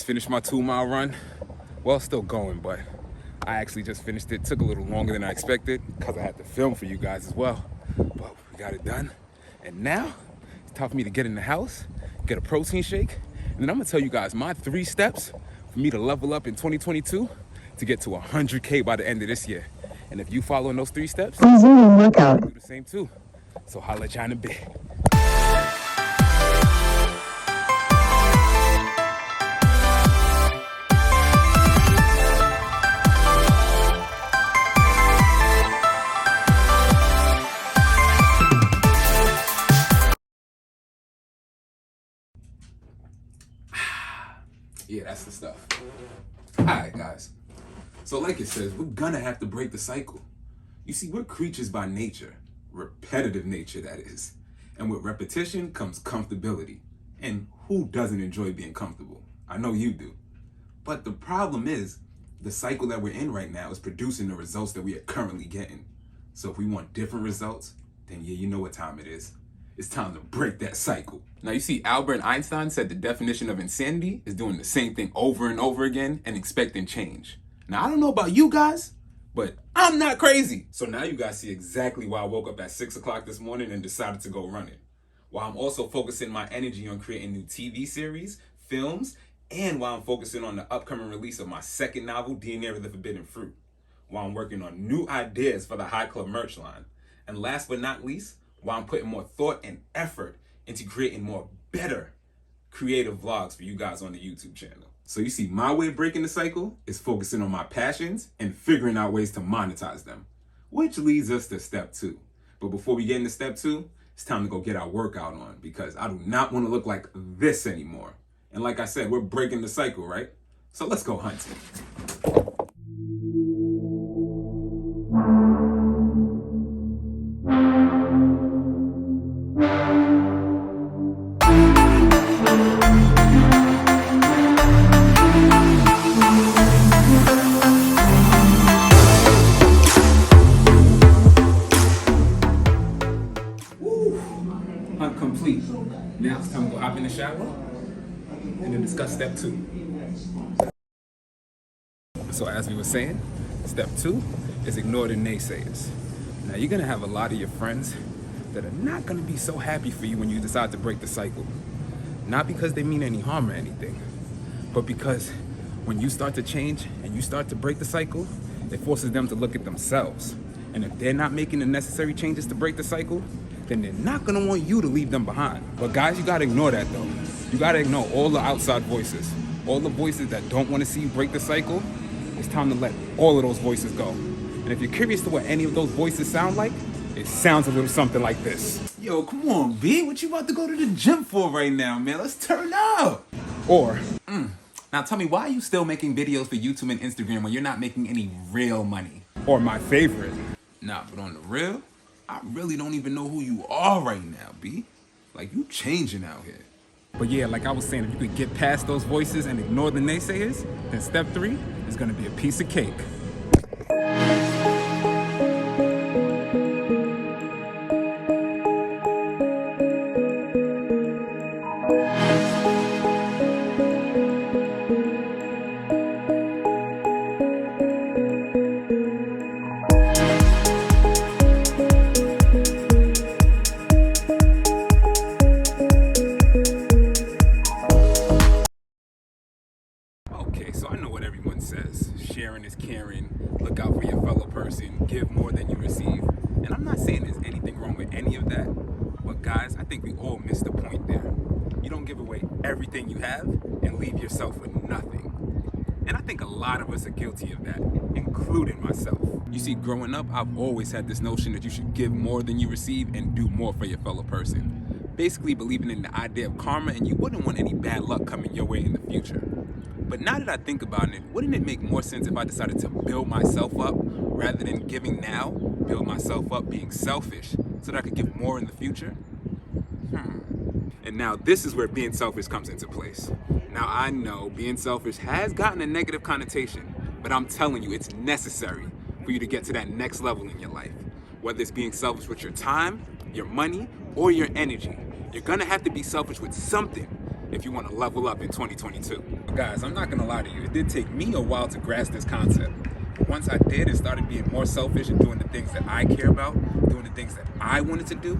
finished my 2-mile run. Well, still going, but I actually just finished it. Took a little longer than I expected because I had to film for you guys as well. But we got it done. And now it's time for me to get in the house, get a protein shake, and then I'm gonna tell you guys my 3 steps for me to level up in 2022 to get to 100K by the end of this year. And if you follow those 3 steps, resuming workout. do the same too. So holla at you in a bit. Yeah, that's the stuff. All right, guys. So like it says, we're gonna have to break the cycle. You see, we're creatures by nature, repetitive nature, that is. And with repetition comes comfortability. And who doesn't enjoy being comfortable? I know you do. But the problem is, the cycle that we're in right now is producing the results that we are currently getting. So if we want different results, then yeah, you know what time it is. It's time to break that cycle. Now you see, Albert Einstein said the definition of insanity is doing the same thing over and over again and expecting change. Now I don't know about you guys, but I'm not crazy. So now you guys see exactly why I woke up at 6 o'clock this morning and decided to go running. While I'm also focusing my energy on creating new TV series, films, and while I'm focusing on the upcoming release of my second novel, Deianira the Forbidden Fruit. While I'm working on new ideas for the High Club merch line. And last but not least, while I'm putting more thought and effort into creating more better creative vlogs for you guys on the YouTube channel. So you see, my way of breaking the cycle is focusing on my passions and figuring out ways to monetize them, which leads us to step 2. But before we get into step 2, it's time to go get our workout on because I do not want to look like this anymore. And like I said, we're breaking the cycle, right? So let's go hunting. Hunt complete. Now it's time to go hop in the shower and then discuss step 2. So as we were saying, step 2 is ignore the naysayers. Now you're gonna have a lot of your friends that are not gonna be so happy for you when you decide to break the cycle. Not because they mean any harm or anything, but because when you start to change and you start to break the cycle, it forces them to look at themselves. And if they're not making the necessary changes to break the cycle, then they're not gonna want you to leave them behind. But guys, you gotta ignore that though. You gotta ignore all the outside voices. All the voices that don't wanna see you break the cycle, it's time to let all of those voices go. And if you're curious to what any of those voices sound like, it sounds a little something like this. Yo, come on, B, what you about to go to the gym for right now, man? Let's turn up. Or, now tell me, why are you still making videos for YouTube and Instagram when you're not making any real money? Or my favorite, nah, but on the real, I really don't even know who you are right now, B. Like, you changing out here. But yeah, like I was saying, if you could get past those voices and ignore the naysayers, then step 3 is gonna be a piece of cake. Okay, so I know what everyone says. Sharing is caring, look out for your fellow person, give more than you receive. And I'm not saying there's anything wrong with any of that, but guys, I think we all missed the point there. You don't give away everything you have and leave yourself with nothing. And I think a lot of us are guilty of that, including myself. You see, growing up, I've always had this notion that you should give more than you receive and do more for your fellow person. Basically believing in the idea of karma, and you wouldn't want any bad luck coming your way in the future. But now that I think about it, wouldn't it make more sense if I decided to build myself up rather than giving now, build myself up being selfish so that I could give more in the future? And now this is where being selfish comes into place. Now I know being selfish has gotten a negative connotation, but I'm telling you, it's necessary for you to get to that next level in your life. Whether it's being selfish with your time, your money, or your energy, you're gonna have to be selfish with something. if you want to level up in 2022. Guys, I'm not gonna lie to you, it did take me a while to grasp this concept. Once I did and started being more selfish and doing the things that I care about, doing the things that I wanted to do,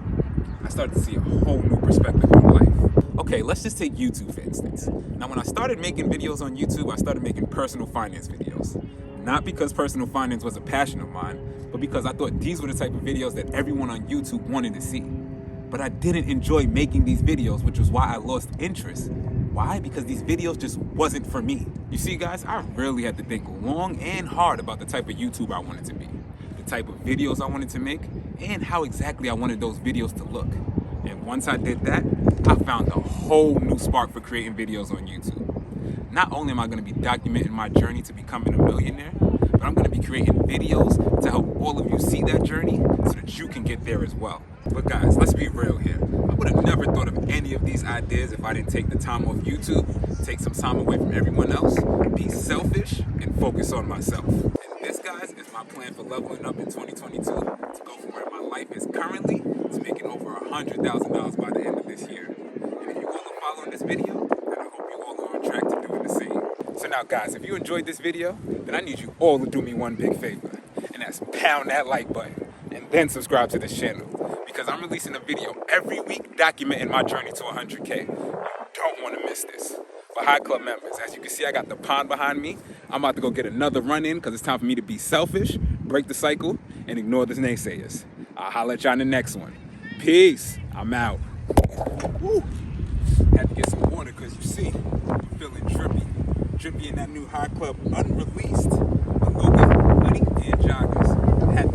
I started to see a whole new perspective on life. Okay, let's just take YouTube for instance. Now when I started making videos on YouTube, I started making personal finance videos. Not because personal finance was a passion of mine, but because I thought these were the type of videos that everyone on YouTube wanted to see. But I didn't enjoy making these videos, which was why I lost interest. Why? Because these videos just wasn't for me. You see guys, I really had to think long and hard about the type of YouTube I wanted to be, the type of videos I wanted to make, and how exactly I wanted those videos to look. And once I did that, I found a whole new spark for creating videos on YouTube. Not only am I going to be documenting my journey to becoming a millionaire, but I'm going to be creating videos to help all of you see that journey so that you can get there as well. But guys, let's be real here. I would have never thought of any of these ideas if I didn't take the time off YouTube, take some time away from everyone else, be selfish, and focus on myself. And this, guys, is my plan for leveling up in 2022 to go from where my life is currently to making over $100,000 by the end of this year. And if you all are following this video, then I hope you all are on track to doing the same. So now guys, if you enjoyed this video, then I need you all to do me one big favor, and that's pound that like button and then subscribe to this channel, because I'm releasing a video every week documenting my journey to 100K. You don't want to miss this. For High Club members, as you can see, I got the pond behind me. I'm about to go get another run in because it's time for me to be selfish, break the cycle, and ignore the naysayers. I'll holler at y'all in the next one. Peace. I'm out. Woo. Had to get some water because you see, I'm feeling drippy. Drippy in that new High Club unreleased. The Logan hoodie and joggers. Had